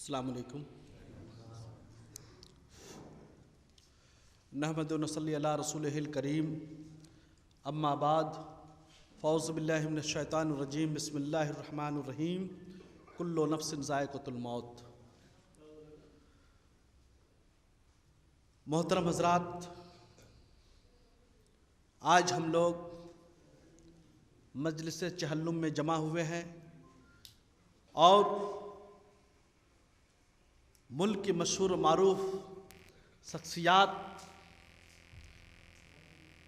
السلام علیکم. نحمد و نصلی علی رسولہ الکریم. اما بعد فاعوذ باللہ من الشیطان الرجیم. بسم اللہ الرحمن الرحیم. کل نفس ذائقۃ الموت. محترم حضرات، آج ہم لوگ مجلس چہلم میں جمع ہوئے ہیں اور ملک کی مشہور و معروف شخصیات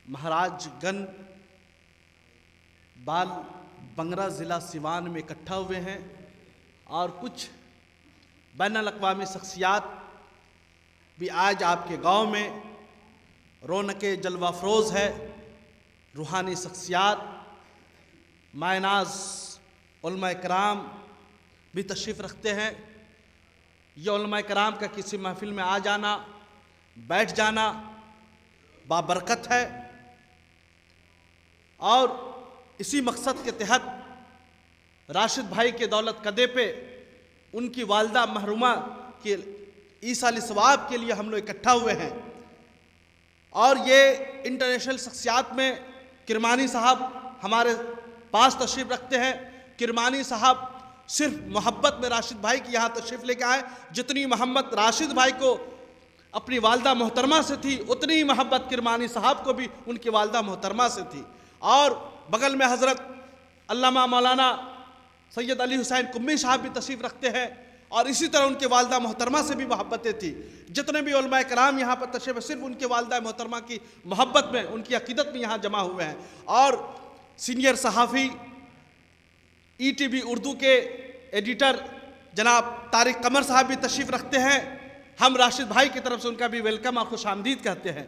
مہاراج گن بال بنگرہ ضلع سیوان میں اکٹھا ہوئے ہیں اور کچھ بین الاقوامی شخصیات بھی آج آپ کے گاؤں میں رونق جلوہ افروز ہے. روحانی شخصیات مائناز علماء کرام بھی تشریف رکھتے ہیں. یہ علماء کرام کا کسی محفل میں آ جانا، بیٹھ جانا بابرکت ہے اور اسی مقصد کے تحت راشد بھائی کے دولت کدے پہ ان کی والدہ محرومہ کے ایصال ثواب کے لیے ہم لوگ اکٹھا ہوئے ہیں. اور یہ انٹرنیشنل شخصیات میں کرمانی صاحب ہمارے پاس تشریف رکھتے ہیں. کرمانی صاحب صرف محبت میں راشد بھائی کی یہاں تشریف لے کے آئے. جتنی محبت راشد بھائی کو اپنی والدہ محترمہ سے تھی، اتنی ہی محبت کرمانی صاحب کو بھی ان کی والدہ محترمہ سے تھی. اور بغل میں حضرت علامہ مولانا سید علی حسین قمی صاحب بھی تشریف رکھتے ہیں اور اسی طرح ان کے والدہ محترمہ سے بھی محبتیں تھی. جتنے بھی علماء کرام یہاں پر تشریف صرف ان کے والدہ محترمہ کی محبت میں، ان کی عقیدت میں یہاں جمع ہوئے ہیں. اور سینئر صحافی ای ٹی وی اردو کے ایڈیٹر جناب طارق قمر صاحب بھی تشریف رکھتے ہیں. ہم راشد بھائی کی طرف سے ان کا بھی ویلکم اور خوش آمدید کہتے ہیں.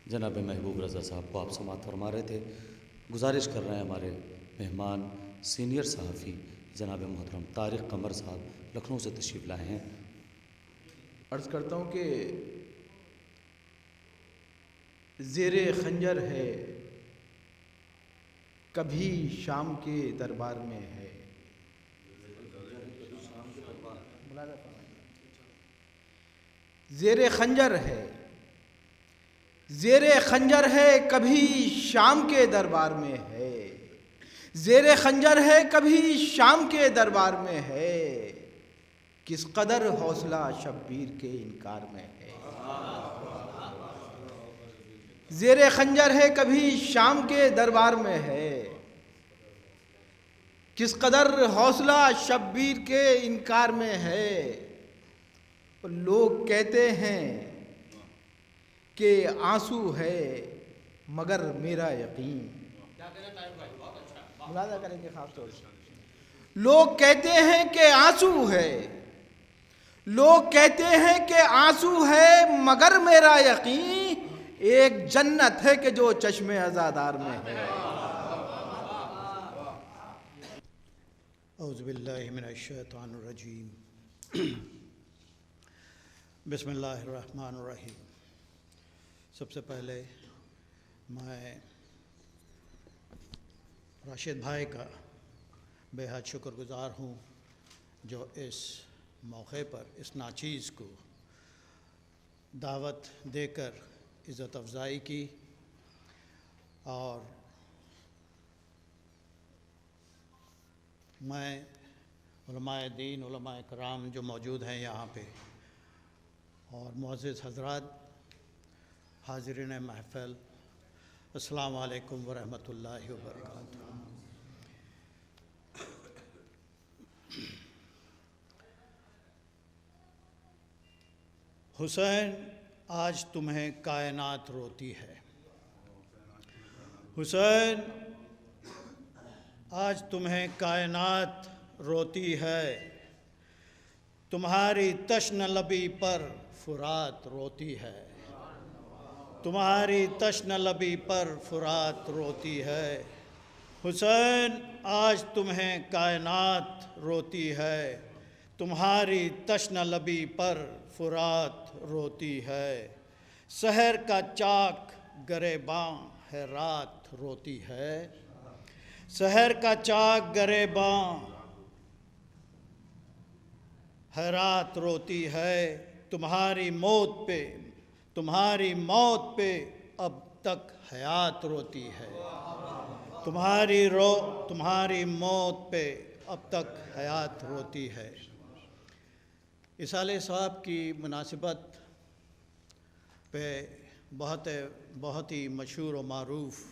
جناب محبوب رضا صاحب کو آپ سماعت فرما رہے تھے. گزارش کر رہے ہیں ہمارے مہمان سینئر صحافی جناب محترم طارق قمر صاحب لکھنؤ سے تشریف لائے ہیں. عرض کرتا ہوں کہ زیر خنجر ہے کبھی شام کے دربار میں ہے. زیر خنجر ہے، زیر خنجر ہے کبھی شام کے دربار میں ہے. زیر خنجر ہے کبھی شام کے دربار میں ہے. کس قدر حوصلہ شبیر کے انکار میں ہے. زیر خنجر ہے کبھی شام کے دربار میں ہے. کس قدر حوصلہ شبیر کے انکار میں ہے. لوگ کہتے ہیں کہ آنسو ہے مگر میرا یقین. ملاحظہ کریں گے خاص طور سے. لوگ کہتے ہیں کہ آنسو ہے، لوگ کہتے ہیں کہ آنسو ہے مگر میرا یقین ایک جنت ہے کہ جو چشم عزادار میں ہے. اعوذ باللہ من الشیطان الرجیم. بسم اللہ الرحمن الرحیم. سب سے پہلے میں راشد بھائی کا بے حد شکر گزار ہوں جو اس موقع پر اس ناچیز کو دعوت دے کر عزت افزائی کی. اور میں علماء دین، علماء کرام جو موجود ہیں یہاں پہ اور معزز حضرات، حاضرین محفل، السلام علیکم ورحمۃ اللہ وبرکاتہ. حسین آج تمہیں کائنات روتی ہے. حسین آج تمہیں کائنات روتی ہے. تمہاری تشن لبی پر فرات روتی ہے. تمہاری تشن لبی پر فرات روتی ہے. حسین آج تمہیں کائنات روتی ہے. تمہاری تشن لبی پر فرات روتی ہے. سحر کا چاک گریباں ہے رات روتی ہے. سحر کا چاک گریباں ہے رات روتی ہے تمہاری موت پہ اب تک حیات روتی ہے، تمہاری موت پہ اب تک حیات روتی ہے۔ اصالِ ثواب کی مناسبت پہ بہت ہی مشہور و معروف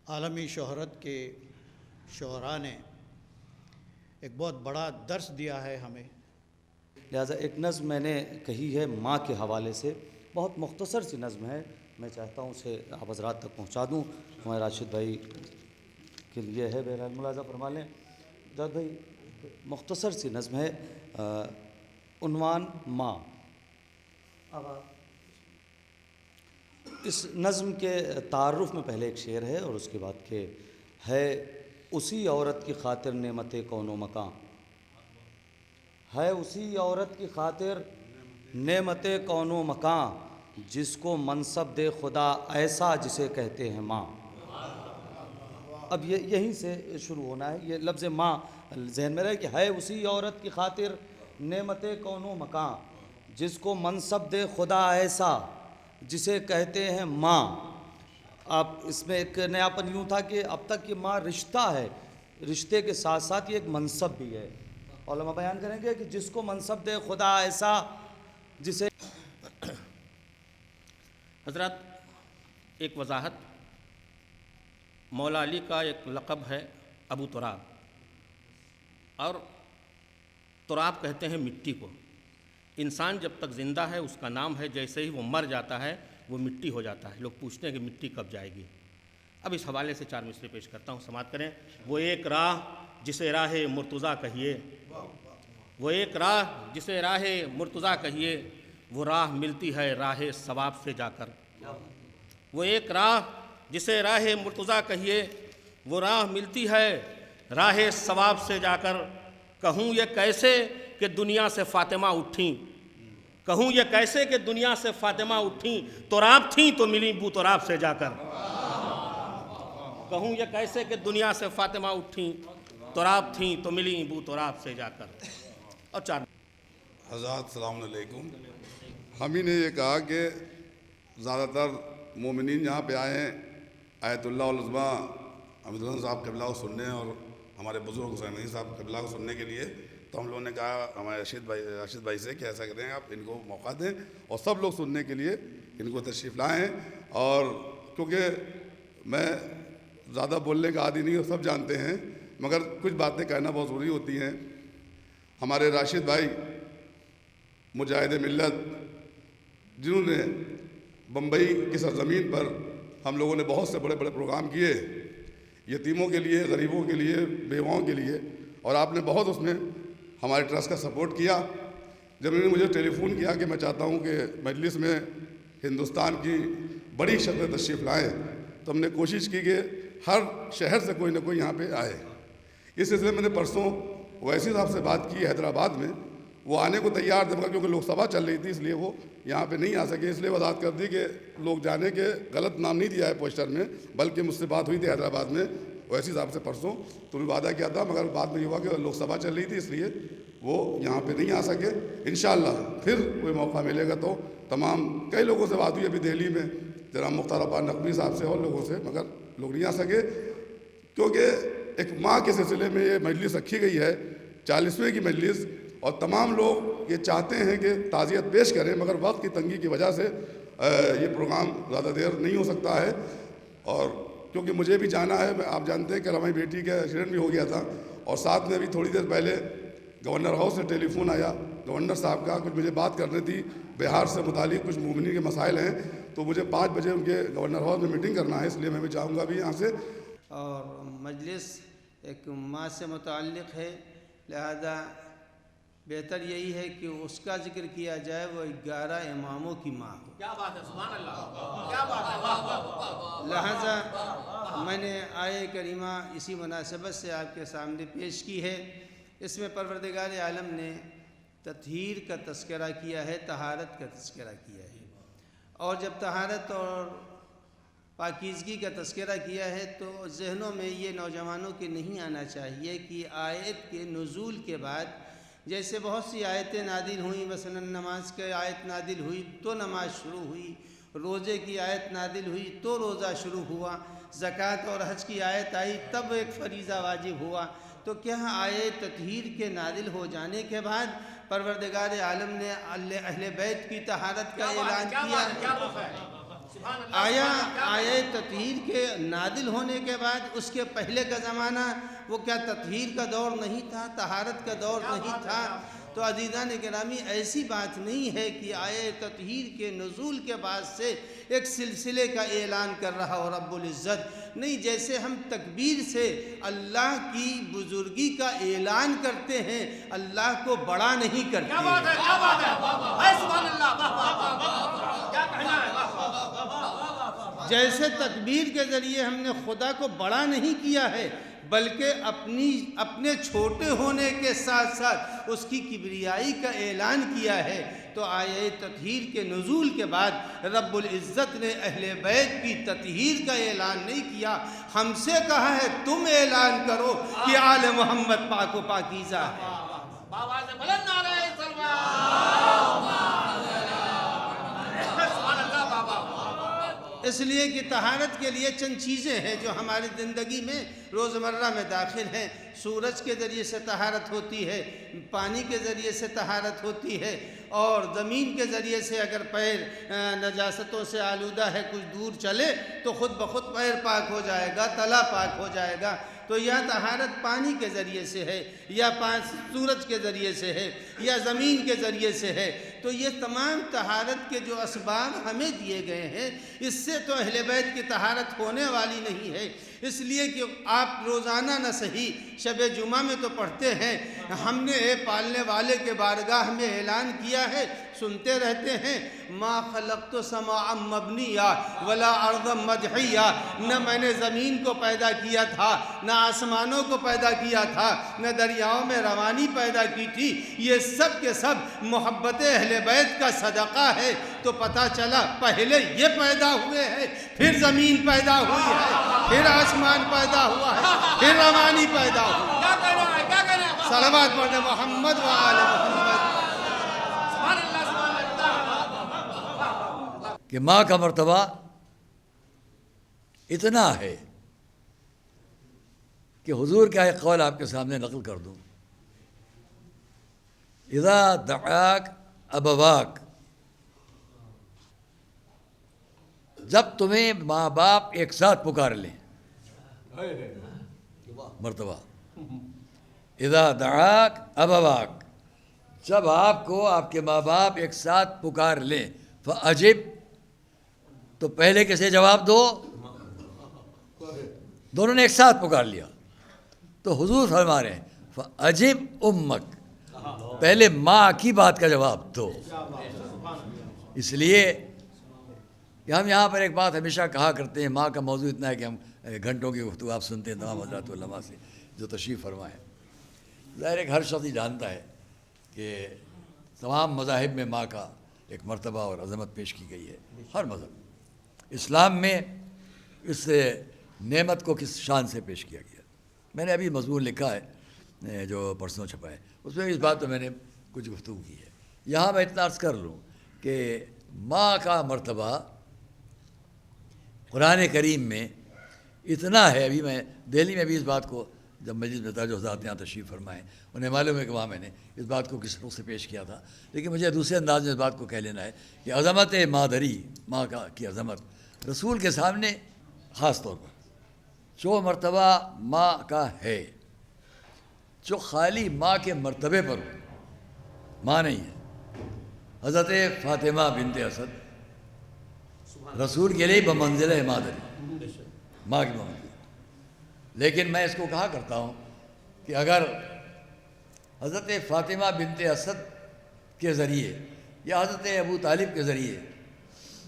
عالمی شہرت کے شعراء نے ایک بہت بڑا درس دیا ہے ہمیں۔ لہٰذا ایک نظم میں نے کہی ہے ماں کے حوالے سے، بہت مختصر سی نظم ہے، میں چاہتا ہوں اسے آپ حضرات تک پہنچا دوں۔ ہمارے راشد بھائی کے لیے ہے، بہرحال ملاحظہ فرما لیں۔ جاوید بھائی، مختصر سی نظم ہے، عنوان ماں۔ اب اس نظم کے تعارف میں پہلے ایک شعر ہے اور اس کے بعد کہ ہے اسی عورت کی خاطر نعمت کون و مکان، ہے اسی عورت کی خاطر نعمت کون و مکان، جس کو منصب دے خدا ایسا جسے کہتے ہیں ماں۔ اب یہیں سے شروع ہونا ہے، یہ لفظ ماں ذہن میں رہے کہ ہے اسی عورت کی خاطر نعمت کون و مکان، جس کو منصب دے خدا ایسا جسے کہتے ہیں ماں۔ اب اس میں ایک نیاپن یوں تھا کہ اب تک یہ ماں رشتہ ہے، رشتے کے ساتھ ساتھ یہ ایک منصب بھی ہے۔ علماء بیان کریں گے کہ جس کو منصب دے خدا ایسا جسے حضرات، ایک وضاحت، مولا علی کا ایک لقب ہے ابو تراب، اور تراب کہتے ہیں مٹی کو۔ انسان جب تک زندہ ہے اس کا نام ہے، جیسے ہی وہ مر جاتا ہے وہ مٹی ہو جاتا ہے۔ لوگ پوچھتے ہیں کہ مٹی کب جائے گی۔ اب اس حوالے سے 4 مصرے پیش کرتا ہوں، سماعت کریں۔ وہ ایک راہ جسے راہ مرتضیٰ کہیے، وہ ایک راہ جسے راہ مرتضیٰ کہیے، وہ راہ ملتی ہے راہ ثواب سے جا کر۔ وہ ایک راہ جسے راہ مرتضیٰ کہیے، وہ راہ ملتی ہے راہ ثواب سے جا کر۔ کہوں یہ کیسے کہ دنیا سے فاطمہ اٹھیں، کہوں یہ کیسے کہ دنیا سے فاطمہ اٹھیں، تراب تھیں تو ملیں بو تراب سے جا کر۔ کہوں یہ کیسے کہ دنیا سے فاطمہ اٹھیں، تراب تھیں تو ملیں بو تراب سے جا کر۔ اور 4 حضرات السلام علیکم۔ ہم ہی نے یہ کہا کہ زیادہ تر مومنین یہاں پہ آئے ہیں آیت اللہ العظمیٰ حمید الحسن صاحب قبلہ کو سننے اور ہمارے بزرگ حسین نعیم صاحب قبلہ کو سننے کے لیے، تو ہم لوگوں نے کہا ہمارے راشد بھائی سے کہ ایسا کریں آپ ان کو موقع دیں اور سب لوگ سننے کے لیے ان کو تشریف لائیں ہیں۔ اور کیونکہ میں زیادہ بولنے کا عادی نہیں ہوں، سب جانتے ہیں، مگر کچھ باتیں کہنا بہت ضروری ہوتی ہیں۔ ہمارے راشد بھائی مجاہد ملت، جنہوں نے بمبئی کی سرزمین پر ہم لوگوں نے بہت سے بڑے بڑے پروگرام کیے، یتیموں کے لیے، غریبوں کے لیے، بیواؤں کے لیے، اور آپ نے بہت اس میں ہمارے ٹرسٹ کا سپورٹ کیا۔ جب انہوں نے مجھے ٹیلی فون کیا کہ میں چاہتا ہوں کہ مجلس میں ہندوستان کی بڑی شکل تشریف لائیں، تو ہم نے کوشش کی کہ ہر شہر سے کوئی نہ کوئی یہاں پہ آئے۔ اس سلسلے میں نے پرسوں اویسی صاحب سے بات کی حیدرآباد میں، وہ آنے کو تیار تھے مگر کیونکہ لوک سبھا چل رہی تھی اس لیے وہ یہاں پہ نہیں آ سکے۔ اس لیے وضاحت کر دی کہ لوگ جانے کے غلط نام نہیں دیا ہے پوسٹر میں، بلکہ مجھ سے بات ہوئی تھی حیدرآباد میں اویسی صاحب سے پرسوں، تو بھی وعدہ کیا تھا، مگر بعد میں یہ ہوا کہ لوک سبھا چل رہی تھی اس لیے وہ یہاں پہ نہیں آ سکے۔ انشاءاللہ پھر کوئی موقع ملے گا تو تمام کئی لوگوں سے بات ہوئی ابھی دہلی میں، جناب مختار عباس نقوی صاحب سے اور لوگوں سے، مگر لوگ نہیں آ سکے کیونکہ ایک ماں کے سلسلے میں یہ مجلس رکھی گئی ہے، 40ویں کی مجلس، اور تمام لوگ یہ چاہتے ہیں کہ تعزیت پیش کریں، مگر وقت کی تنگی کی وجہ سے یہ پروگرام زیادہ دیر نہیں ہو سکتا ہے۔ اور کیونکہ مجھے بھی جانا ہے، آپ جانتے ہیں کہ ہماری بیٹی کا ایکسیڈنٹ بھی ہو گیا تھا، اور ساتھ میں ابھی تھوڑی دیر پہلے گورنر ہاؤس سے ٹیلی فون آیا گورنر صاحب کا، کچھ مجھے بات کرنی تھی بہار سے متعلق، کچھ مومنین کے مسائل ہیں، تو مجھے 5 بجے ان کے گورنر ہاؤس میں میٹنگ کرنا ہے، اس لیے میں بھی جاؤں گا بھی یہاں سے۔ اور مجلس ایک ماں سے متعلق ہے، لہذا بہتر یہی ہے کہ اس کا ذکر کیا جائے، وہ 11 اماموں کی ماں ہو۔ کیا بات ہے، سبحان اللہ، کیا بات ہے، واہ واہ واہ۔ لہذا میں نے آیہ کریمہ اسی مناسبت سے آپ کے سامنے پیش کی ہے۔ اس میں پروردگار عالم نے تطہیر کا تذکرہ کیا ہے، طہارت کا تذکرہ کیا ہے، اور جب طہارت اور پاکیزگی کا تذکرہ کیا ہے تو ذہنوں میں یہ نوجوانوں کے نہیں آنا چاہیے کہ آیت کے نزول کے بعد جیسے بہت سی آیتیں نازل ہوئیں، مثلا نماز کی آیت نازل ہوئی تو نماز شروع ہوئی، روزے کی آیت نازل ہوئی تو روزہ شروع ہوا، زکوٰۃ اور حج کی آیت آئی تب ایک فریضہ واجب ہوا۔ تو کیا آیت تطہیر کے نازل ہو جانے کے بعد پروردگار عالم نے اہل بیت کی طہارت کا اعلان کیا؟ آیا آیت تطہیر کے نازل ہونے کے بعد اس کے پہلے کا زمانہ وہ کیا تطہیر کا دور نہیں تھا، طہارت کا دور نہیں تھا؟ تو عزیزان گرامی ایسی بات نہیں ہے کہ آیت تطہیر کے نزول کے بعد سے ایک سلسلے کا اعلان کر رہا ہو رب العزت، نہیں، جیسے ہم تکبیر سے اللہ کی بزرگی کا اعلان کرتے ہیں، اللہ کو بڑا نہیں کرتے ہیں۔ جیسے تکبیر کے ذریعے ہم نے خدا کو بڑا نہیں کیا ہے، بلکہ اپنے چھوٹے ہونے کے ساتھ ساتھ اس کی کبریائی کا اعلان کیا ہے۔ تو آیت تطہیر کے نزول کے بعد رب العزت نے اہل بیت کی تطہیر کا اعلان نہیں کیا، ہم سے کہا ہے تم اعلان کرو کہ آل محمد پاک و پاکیزہ ہے۔ اس لیے کہ طہارت کے لیے چند چیزیں ہیں جو ہماری زندگی میں روزمرہ میں داخل ہیں۔ سورج کے ذریعے سے طہارت ہوتی ہے، پانی کے ذریعے سے طہارت ہوتی ہے، اور زمین کے ذریعے سے اگر پیر نجاستوں سے آلودہ ہے کچھ دور چلے تو خود بخود پیر پاک ہو جائے گا، تلا پاک ہو جائے گا۔ تو یا طہارت پانی کے ذریعے سے ہے، یا سورج کے ذریعے سے ہے، یا زمین کے ذریعے سے ہے۔ تو یہ تمام طہارت کے جو اسباب ہمیں دیے گئے ہیں، اس سے تو اہل بیت کی طہارت ہونے والی نہیں ہے۔ اس لیے کہ آپ روزانہ نہ صحیح شب جمعہ میں تو پڑھتے ہیں، ہم نے پالنے والے کے بارگاہ میں اعلان کیا ہے، سنتے رہتے ہیں، ما خلقت سماء مبنیہ ولا ارضا مدحیہ، نہ میں نے زمین کو پیدا کیا تھا، نہ آسمانوں کو پیدا کیا تھا، نہ دریاؤں میں روانی پیدا کی تھی، یہ سب کے سب محبت اہل بیت کا صدقہ ہے۔ تو پتہ چلا پہلے یہ پیدا ہوئے ہیں، پھر زمین پیدا ہوئی ہے، پھر آسمان پیدا ہوا ہے، پھر روانی پیدا ہوئی۔ صلوات پڑھیں محمد و آل محمد۔ کہ ماں کا مرتبہ اتنا ہے کہ حضور کا ایک قول آپ کے سامنے نقل کر دوں، اذا دعاک ابواک، جب تمہیں ماں باپ ایک ساتھ پکار لیں، مرتبہ اذا دعاک ابواک، جب آپ کو آپ کے ماں باپ ایک ساتھ پکار لیں، فاجب، تو پہلے کسے جواب دو؟ دونوں نے ایک ساتھ پکار لیا، تو حضور فرما رہے ہیں فاجب امک، پہلے ماں کی بات کا جواب دو۔ اس لیے کہ ہم یہاں پر ایک بات ہمیشہ کہا کرتے ہیں، ماں کا موضوع اتنا ہے کہ ہم گھنٹوں کی گفتگو آپ سنتے ہیں تمام حضرات علماء سے جو تشریف فرما ہے۔ ظاہر ہے کہ ہر شخص یہ جانتا ہے کہ تمام مذاہب میں ماں کا ایک مرتبہ اور عظمت پیش کی گئی ہے، ہر مذہب۔ اسلام میں اس نعمت کو کس شان سے پیش کیا گیا؟ میں نے ابھی مضمون لکھا ہے جو پرسوں چھپا ہے، اس میں اس بات پہ میں نے کچھ گفتگو کی ہے۔ یہاں میں اتنا عرض کر لوں کہ ماں کا مرتبہ قرآن کریم میں اتنا ہے، ابھی میں دہلی میں بھی اس بات کو جب مجلس میں تھا، جو حضرات یہاں تشریف فرمائے انہیں معلوم ہے کہ وہاں میں نے اس بات کو کس رخ سے پیش کیا تھا، لیکن مجھے دوسرے انداز میں اس بات کو کہہ لینا ہے کہ عظمت مادری، ماں کی عظمت رسول کے سامنے خاص طور پر جو مرتبہ ماں کا ہے، جو خالی ماں کے مرتبے پر ہو، ماں نہیں ہے۔ حضرت فاطمہ بنت اسد رسول کے لیے بمنزلہ مادری، ماں کی بمنزلہ۔ لیکن میں اس کو کہا کرتا ہوں کہ اگر حضرت فاطمہ بنت اسد کے ذریعے یا حضرت ابو طالب کے ذریعے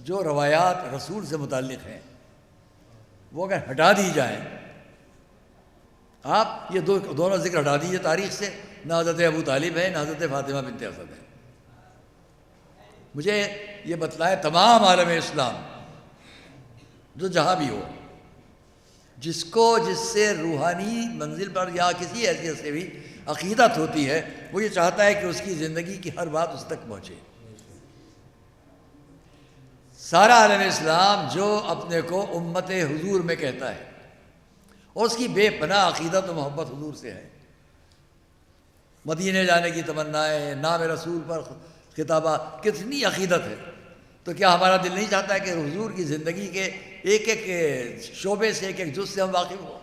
جو روایات رسول سے متعلق ہیں وہ اگر ہٹا دی جائیں، آپ یہ دونوں ذکر ہٹا دیجیے تاریخ سے، نہ حضرت ابو طالب ہے نہ حضرت فاطمہ بنت اسد ہے، مجھے یہ بتلائے تمام عالم اسلام جو جہاں بھی ہو جس سے روحانی منزل پر یا کسی حیثیت سے بھی عقیدت ہوتی ہے، وہ یہ چاہتا ہے کہ اس کی زندگی کی ہر بات اس تک پہنچے۔ سارا عالم اسلام جو اپنے کو امت حضور میں کہتا ہے اور اس کی بے پناہ عقیدت و محبت حضور سے ہے، مدینے جانے کی تمنائیں، نام رسول پر خطابات، کتنی عقیدت ہے، تو کیا ہمارا دل نہیں چاہتا ہے کہ حضور کی زندگی کے ایک ایک شعبے سے، ایک ایک جز سے ہم واقف ہوں؟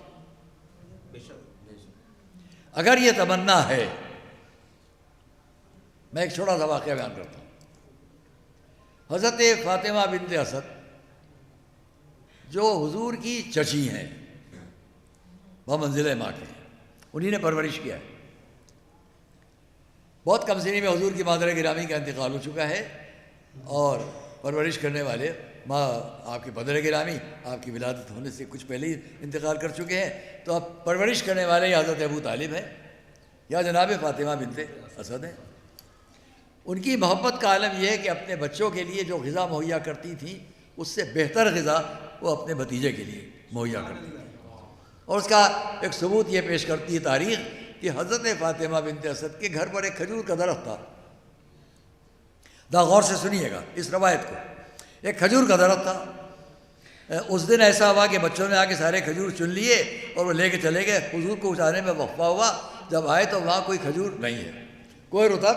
اگر یہ تمنا ہے، میں ایک چھوٹا سا واقعہ بیان کرتا ہوں۔ حضرت فاطمہ بنت اسد جو حضور کی چچی ہیں، وہ منزل ماں کے ہیں، انہی نے پرورش کیا ہے۔ بہت کم سنی میں حضور کی مادر گرامی کا انتقال ہو چکا ہے، اور پرورش کرنے والے ماں آپ کے پدر گرامی آپ کی ولادت ہونے سے کچھ پہلے ہی انتقال کر چکے ہیں، تو اب پرورش کرنے والے یا حضرت ابو طالب ہیں یا جناب فاطمہ بنت اسد ہیں۔ ان کی محبت کا عالم یہ ہے کہ اپنے بچوں کے لیے جو غذا مہیا کرتی تھیں، اس سے بہتر غذا وہ اپنے بھتیجے کے لیے مہیا کرتی تھیں۔ اور اس کا ایک ثبوت یہ پیش کرتی ہے تاریخ کہ حضرت فاطمہ بنت اسد کے گھر پر ایک کھجور کا درخت تھا۔ غور سے سنیے گا اس روایت کو۔ ایک کھجور کا درخت تھا۔ اس دن ایسا ہوا کہ بچوں نے آ کے سارے کھجور چن لیے اور وہ لے کے چلے گئے۔ حضور کو اٹھانے میں وقفہ ہوا، جب آئے تو وہاں کوئی کھجور نہیں ہے، کوئی رطب،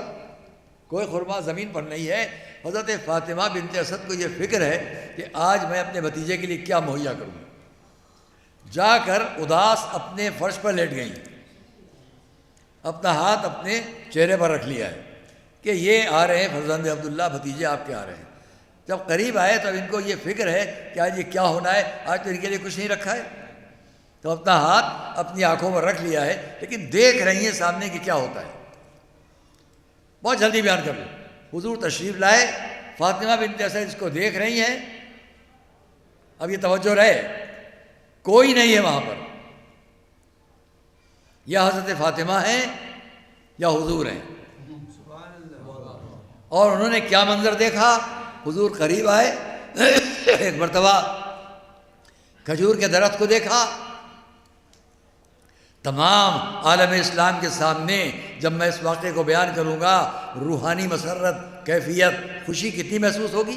کوئی خرما زمین پر نہیں ہے۔ حضرت فاطمہ بنت اسد کو یہ فکر ہے کہ آج میں اپنے بھتیجے کے لیے کیا مہیا کروں۔ جا کر اداس اپنے فرش پر لیٹ گئیں، اپنا ہاتھ اپنے چہرے پر رکھ لیا ہے کہ یہ آ رہے ہیں فرزند عبداللہ، بھتیجے آپ کے آ رہے ہیں۔ جب قریب آئے تو ان کو یہ فکر ہے کہ آج یہ کیا ہونا ہے، آج تو ان کے لیے کچھ نہیں رکھا ہے، تو اپنا ہاتھ اپنی آنکھوں پر رکھ لیا ہے، لیکن دیکھ رہی ہیں سامنے کہ کیا ہوتا ہے۔ بہت جلدی بیان کر لوں۔ حضور تشریف لائے، فاطمہ بنت اسد اس کو دیکھ رہی ہیں۔ اب یہ توجہ رہے، کوئی نہیں ہے وہاں پر، یا حضرت فاطمہ ہیں یا حضور ہیں۔ اور انہوں نے کیا منظر دیکھا؟ حضور قریب آئے، ایک مرتبہ کھجور کے درخت کو دیکھا۔ تمام عالم اسلام کے سامنے جب میں اس واقعے کو بیان کروں گا، روحانی مسرت، کیفیت، خوشی کتنی محسوس ہوگی۔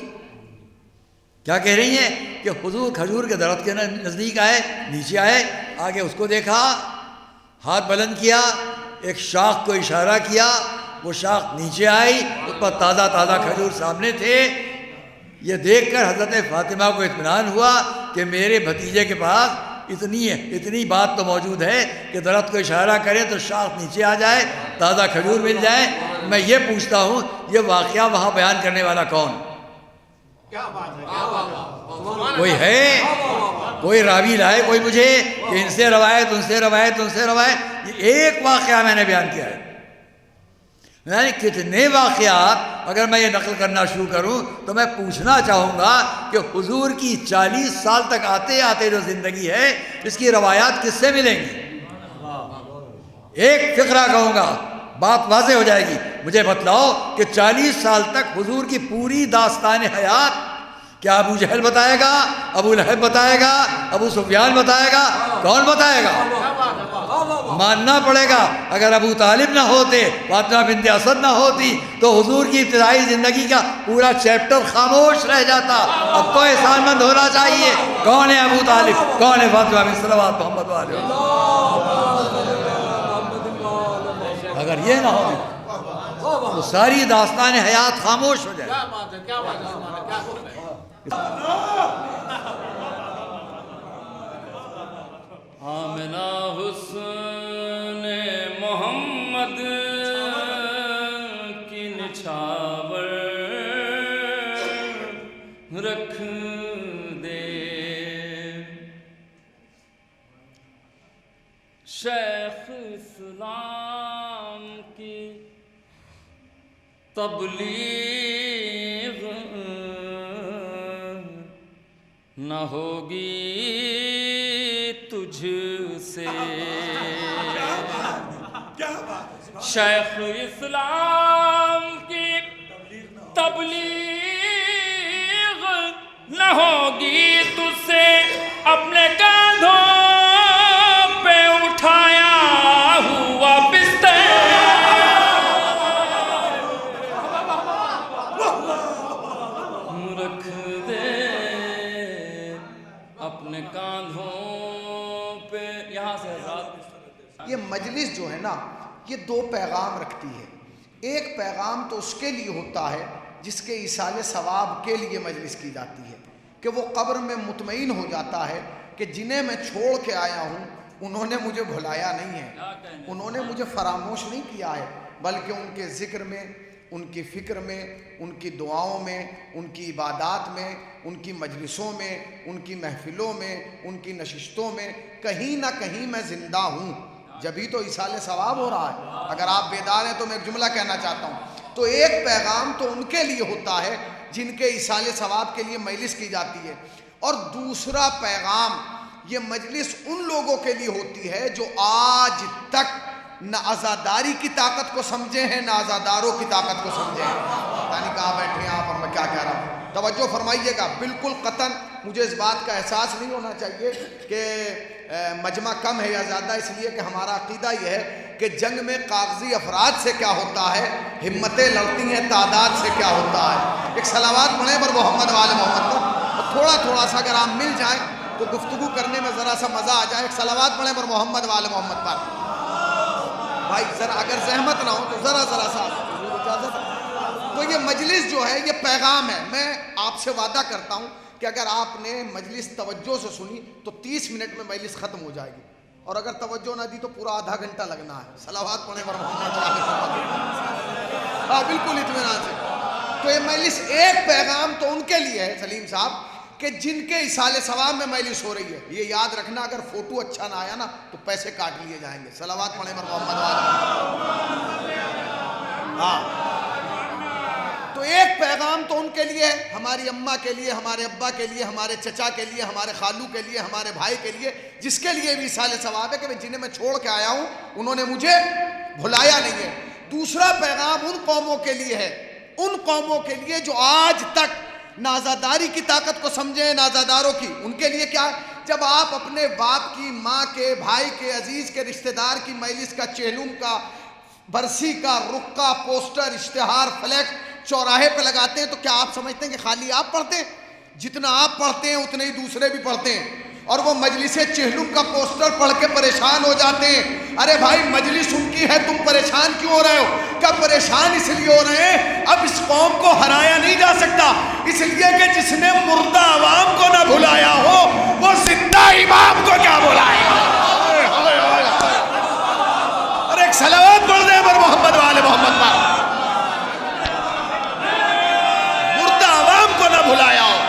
کیا کہہ رہی ہیں کہ حضور کھجور کے درخت کے نزدیک آئے، نیچے آئے، آگے اس کو دیکھا، ہاتھ بلند کیا، ایک شاخ کو اشارہ کیا، وہ شاخ نیچے آئی، اس پر تازہ تازہ کھجور سامنے تھے۔ یہ دیکھ کر حضرت فاطمہ کو اطمینان ہوا کہ میرے بھتیجے کے پاس اتنی بات تو موجود ہے کہ درخت کو اشارہ کرے تو شاخ نیچے آ جائے، تازہ کھجور مل جائے۔ میں یہ پوچھتا ہوں، یہ واقعہ وہاں بیان کرنے والا کون؟ کوئی ہے؟ کوئی راوی لائے کوئی مجھے کہ ان سے روایت، ان سے روایت، ان سے روایت؟ یہ ایک واقعہ میں نے بیان کیا ہے، یعنی کتنے واقعات اگر میں یہ نقل کرنا شروع کروں تو میں پوچھنا چاہوں گا کہ حضور کی 40 سال تک آتے آتے جو زندگی ہے، اس کی روایات کس سے ملیں گی؟ ایک فقرہ کہوں گا، بات واضح ہو جائے گی۔ مجھے بتلاؤ کہ 40 سال تک حضور کی پوری داستان حیات کیا ابو جہل بتائے گا، ابو لہب بتائے گا، ابو سفیان بتائے گا، کون بتائے گا؟ ماننا پڑے گا اگر ابو طالب نہ ہوتے، فاطمہ بنت اسد نہ ہوتی، تو حضور کی ابتدائی زندگی کا پورا چیپٹر خاموش رہ جاتا۔ اب تو احسان مند ہونا چاہیے، کون ہے ابو طالب، کون ہے فاطمہ بنت صلوات محمد والے۔ اگر یہ نہ ہو تو ساری داستان حیات خاموش ہو جائے۔ آمنہ حسن محمد کی نچھاور رکھ دے، شیخ اسلام کی تبلیغ نہ ہوگی تجھ سے، شیخ اسلام کی تبلیغ نہ ہوگی تجھ سے، اپنے کاندھوں یہ مجلس جو ہے نا یہ دو پیغام رکھتی ہے. ایک پیغام تو اس کے لیے ہوتا ہے جس کے ایصال ثواب کے لیے مجلس کی جاتی ہے کہ وہ قبر میں مطمئن ہو جاتا ہے کہ جنہیں میں چھوڑ کے آیا ہوں انہوں نے مجھے بھلایا نہیں ہے, انہوں نے مجھے فراموش نہیں کیا ہے, بلکہ ان کے ذکر میں, ان کی فکر میں, ان کی دعاؤں میں, ان کی عبادات میں, ان کی مجلسوں میں, ان کی محفلوں میں, ان کی نشستوں میں کہیں نہ کہیں میں زندہ ہوں. جبھی تو ایصال ثواب ہو رہا ہے. اگر آپ بیدار ہیں تو میں ایک جملہ کہنا چاہتا ہوں. تو ایک پیغام تو ان کے لیے ہوتا ہے جن کے ایصال ثواب کے لیے مجلس کی جاتی ہے, اور دوسرا پیغام یہ مجلس ان لوگوں کے لیے ہوتی ہے جو آج تک نہ عزاداری کی طاقت کو سمجھے ہیں نہ عزاداروں کی طاقت کو سمجھے ہیں. یعنی کہاں بیٹھے ہیں آپ اور میں کیا کہہ رہا ہوں, توجہ فرمائیے گا. بالکل قطعاً مجھے اس بات کا احساس نہیں ہونا چاہیے کہ مجمع کم ہے یا زیادہ, اس لیے کہ ہمارا عقیدہ یہ ہے کہ جنگ میں کاغذی افراد سے کیا ہوتا ہے, ہمتیں لڑتی ہیں, تعداد سے کیا ہوتا ہے. ایک صلوات پڑھیں پر محمد وآل محمد پر, اور تھوڑا تھوڑا سا اگر آپ مل جائیں تو گفتگو کرنے میں ذرا سا مزہ آ جائے. ایک صلوات پڑھیں پر محمد وآل محمد پر. بھائی ذرا اگر زحمت نہ ہو تو ذرا سا اجازت. تو یہ مجلس جو ہے یہ پیغام ہے. میں آپ سے وعدہ کرتا ہوں کہ اگر آپ نے مجلس توجہ سے سنی تو 30 منٹ میں مجلس ختم ہو جائے گی, اور اگر توجہ نہ دی تو پورا آدھا گھنٹہ لگنا ہے. صلوات پڑھیں پر محمد وآل محمد. ہاں بالکل اطمینان سے. تو یہ مجلس ایک پیغام تو ان کے لیے ہے سلیم صاحب کہ جن کے ایصال ثواب میں مجلس ہو رہی ہے. یہ یاد رکھنا اگر فوٹو اچھا نہ آیا نا تو پیسے کاٹ لیے جائیں گے. صلوات پڑھیں پر محمد وآل محمد. ہاں تو ایک پیغام تو ان کے لیے ہے, ہماری اماں کے لیے, ہمارے ابا کے لیے, ہمارے چچا کے لیے, ہمارے خالو کے لیے, ہمارے بھائی کے لیے, جس کے لیے بھی ایصال ثواب ہے کہ جنہیں میں چھوڑ کے آیا ہوں انہوں نے مجھے بھلایا نہیں ہے. دوسرا پیغام ان قوموں کے لیے ہے, ان قوموں کے لیے جو آج تک نہ عزاداری کی طاقت کو سمجھیں نہ عزاداروں کی. ان کے لیے کیا, جب آپ اپنے باپ کی, ماں کے, بھائی کے, عزیز کے رشتہ دار کی مجلس کا, چہلم کا, برسی کا, رخ کا پوسٹر, اشتہار, فلیکس چوراہے پہ لگاتے ہیں تو کیا آپ سمجھتے ہیں کہ خالی آپ پڑھتے ہیں؟ جتنا آپ پڑھتے ہیں اتنے ہی دوسرے بھی پڑھتے ہیں, اور وہ مجلس چہلم کا پوسٹر پڑھ کے پریشان ہو جاتے ہیں. ارے بھائی مجلس ان کی ہے, تم پریشان کیوں ہو رہے ہو؟ کیا پریشان اس لیے ہو رہے ہیں اب اس قوم کو ہرایا نہیں جا سکتا, اس لیے کہ جس نے مردہ عوام کو نہ بھلایا ہو وہ زندہ امام کو کیا بلائے گا. ارے ایک صلوات پڑھ دیں پر محمد وآل محمد پر. مردہ عوام کو نہ بھلایا ہو.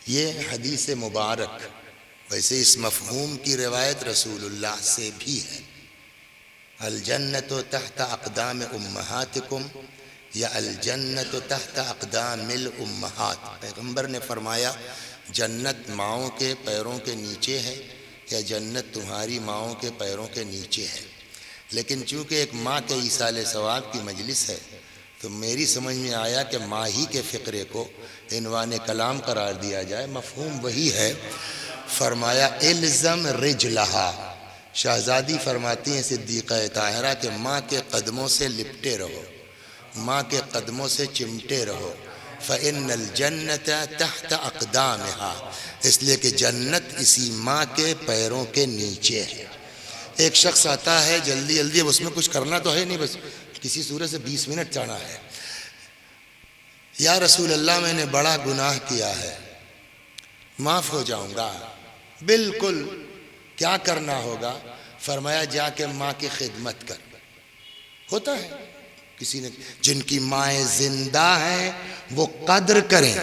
یہ حدیث مبارک ویسے اس مفہوم کی روایت رسول اللہ سے بھی ہے. الجنت تحت اقدام امہاتکم یا الجنت تحت اقدام الامہات. پیغمبر نے فرمایا جنت ماؤں کے پیروں کے نیچے ہے یا جنت تمہاری ماؤں کے پیروں کے نیچے ہے. لیکن چونکہ ایک ماں کے ایصال ثواب کی مجلس ہے تو میری سمجھ میں آیا کہ ماں ہی کے فقرے کو عنوان کلام قرار دیا جائے. مفہوم وہی ہے. فرمایا الزم رجلہا. شہزادی فرماتی ہیں صدیقہ طاہرہ کہ ماں کے قدموں سے لپٹے رہو, ماں کے قدموں سے چمٹے رہو. فإن الجنت تحت اقدامها, اس لیے کہ جنت اسی ماں کے پیروں کے نیچے ہے. ایک شخص آتا ہے جلدی جلدی, اب اس میں کچھ کرنا تو ہے نہیں, بس کسی صورت سے 20 منٹ جانا ہے. یا رسول اللہ میں نے بڑا گناہ کیا ہے, معاف ہو جاؤں گا. بالکل, کیا کرنا ہوگا؟ فرمایا جا کے ماں کی خدمت کر. ہوتا ہے کسی نے, جن کی مائیں زندہ ہیں وہ قدر کریں,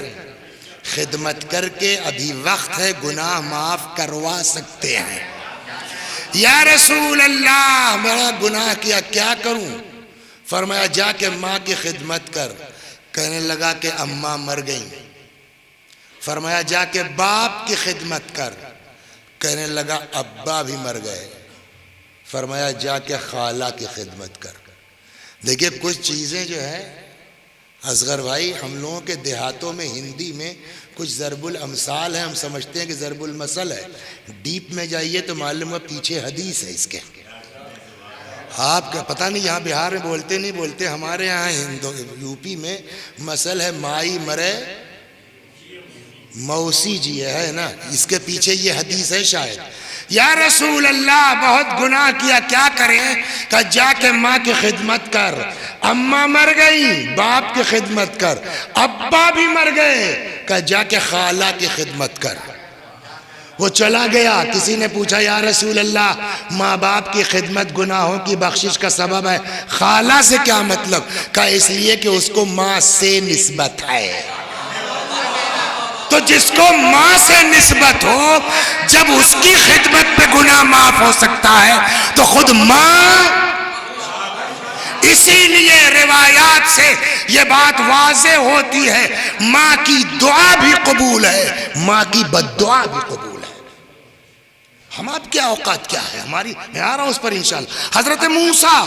خدمت کر کے ابھی وقت ہے, گناہ معاف کروا سکتے ہیں. یا رسول اللہ بڑا گناہ کیا, کیا کروں؟ فرمایا جا کے ماں کی خدمت کر. کہنے لگا کہ اماں مر گئیں. فرمایا جا کے باپ کی خدمت کر. کہنے لگا ابا بھی مر گئے. فرمایا جا کے خالہ کی خدمت کر. دیکھیے کچھ چیزیں جو ہے اصغر بھائی, ہم لوگوں کے دیہاتوں میں ہندی میں کچھ ضرب الامثال ہے, ہم سمجھتے ہیں کہ ضرب المثل ہے. ڈیپ میں جائیے تو معلوم ہے پیچھے حدیث ہے اس کے. آپ کا پتہ نہیں یہاں بہار میں بولتے نہیں بولتے، ہمارے یہاں یو پی میں مسئلہ ہے مائی مرے موسی جی ہے نا، اس کے پیچھے یہ حدیث ہے شاید. یا رسول اللہ بہت گناہ کیا، کیا کریں؟ کہ جا کے ماں کی خدمت کر، اماں مر گئی باپ کی خدمت کر، ابا بھی مر گئے کہ جا کے خالہ کی خدمت کر. وہ چلا گیا. کسی نے پوچھا یا رسول اللہ ماں باپ کی خدمت گناہوں کی بخشش کا سبب ہے، خالہ سے کیا مطلب؟ کہ اس لیے کہ اس کو ماں سے نسبت ہے. تو جس کو ماں سے نسبت ہو، جب اس کی خدمت پہ گناہ معاف ہو سکتا ہے تو خود ماں. اسی لیے روایات سے یہ بات واضح ہوتی ہے، ماں کی دعا بھی قبول ہے، ماں کی بد دعا بھی قبول ہے. ہم آپ کے اوقات کیا ہے ہماری، میں آ رہا ہوں اس پر انشاءاللہ. حضرت موسیٰ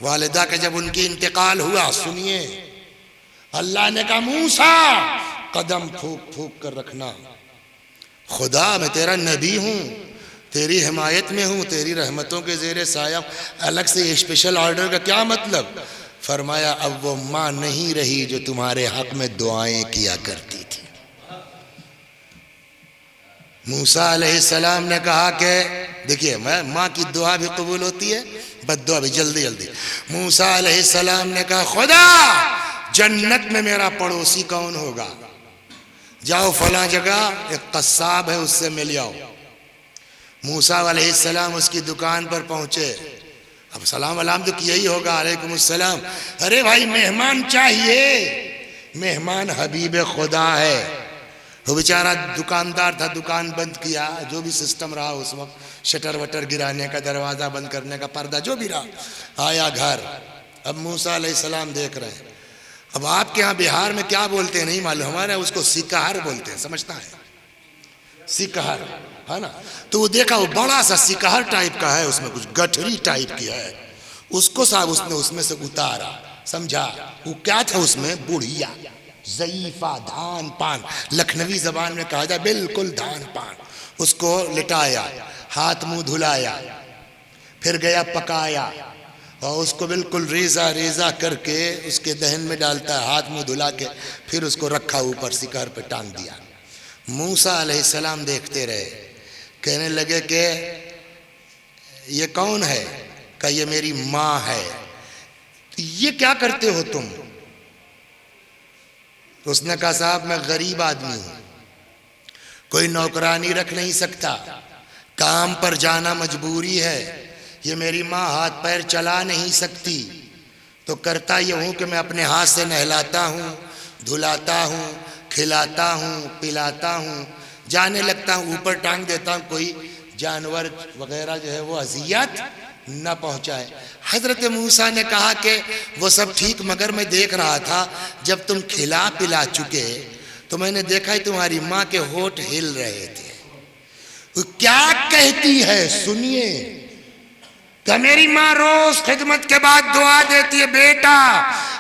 والدہ کا جب ان کی انتقال ہوا، سنیے اللہ نے کہا موسیٰ قدم پھونک پھونک کر رکھنا، خدا میں تیرا نبی ہوں، تیری حمایت میں ہوں، تیری رحمتوں کے زیر سایہ. الگ سے اسپیشل آرڈر کا کیا مطلب؟ فرمایا اب وہ ماں نہیں رہی جو تمہارے حق میں دعائیں کیا کرتی تھی. موسیٰ علیہ السلام نے کہا کہ دیکھیے ماں کی دعا بھی قبول ہوتی ہے، بد دعا بھی. جلدی جلدی موسیٰ علیہ السلام نے کہا خدا جنت میں میرا پڑوسی کون ہوگا؟ جاؤ فلاں جگہ ایک قصاب ہے اس سے مل جاؤ. موسیٰ علیہ السلام اس کی دکان پر پہنچے. اب سلام علام تو کیا ہی ہوگا، علیکم السلام. ارے بھائی مہمان چاہیے، مہمان حبیب خدا ہے. وہ بیچارہ دکاندار تھا، دکان بند کیا، جو بھی سسٹم رہا اس وقت، شٹر وٹر گرانے کا، دروازہ بند کرنے کا، پردہ جو بھی رہا. آیا گھر. اب موسیٰ علیہ السلام دیکھ رہے ہیں. اب آپ کے ہاں بہار میں کیا بولتے ہیں نہیں معلوم، ہمارے اس کو سکہر بولتے ہیں، سمجھتا ہے سکہر ہے نا. تو وہ دیکھا وہ بڑا سا سکہر ٹائپ کا ہے، اس میں کچھ گٹھری ٹائپ کی ہے. اس کو صاحب اس نے اس میں سے اتارا، سمجھا وہ کیا تھا اس میں؟ بڑھیا ضعیفہ دھان پان، لکھنوی زبان میں کہا جائے بالکل دھان پان. اس کو لٹایا، ہاتھ منہ دھلایا، پھر گیا پکایا، اور اس کو بالکل ریزہ ریزہ کر کے اس کے دہن میں ڈالتا ہے، ہاتھ منہ دھلا کے پھر اس کو رکھا اوپر سکہر پہ ٹانگ دیا. موسیٰ علیہ السلام دیکھتے رہے، کہنے لگے کہ یہ کون ہے؟ کہ یہ میری ماں ہے. یہ کیا کرتے ہو تم؟ اس نے کہا صاحب میں غریب آدمی ہوں، کوئی نوکرانی رکھ نہیں سکتا، کام پر جانا مجبوری ہے. یہ میری ماں ہاتھ پیر چلا نہیں سکتی، تو کرتا یہ ہوں کہ میں اپنے ہاتھ سے نہلاتا ہوں، دھلاتا ہوں، کھلاتا ہوں، پلاتا ہوں، جانے لگتا ہوں، اوپر ٹانگ دیتا ہوں، کوئی جانور وغیرہ جو ہے وہ اذیت نہ پہنچائے. حضرت موسیٰ نے کہا کہ وہ سب ٹھیک، مگر میں دیکھ رہا تھا جب تم کھلا پلا چکے تو میں نے دیکھا ہے تمہاری ماں کے ہونٹ ہل رہے تھے. وہ کیا کہتی ہے سنیے کہ میری ماں روز خدمت کے بعد دعا دیتی ہے، بیٹا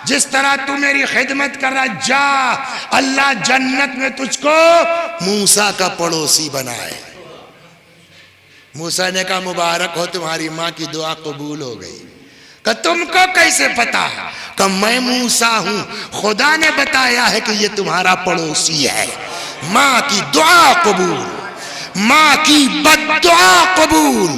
جس طرح تو میری خدمت کر رہا جا، اللہ جنت میں تجھ کو موسیٰ کا پڑوسی بنائے. موسیٰ نے کہا مبارک ہو تمہاری ماں کی دعا قبول ہو گئی. کہ تم کو کیسے پتا؟ کہ میں موسیٰ ہوں، خدا نے بتایا ہے کہ یہ تمہارا پڑوسی ہے. ماں کی دعا قبول، ماں کی بد دعا قبول.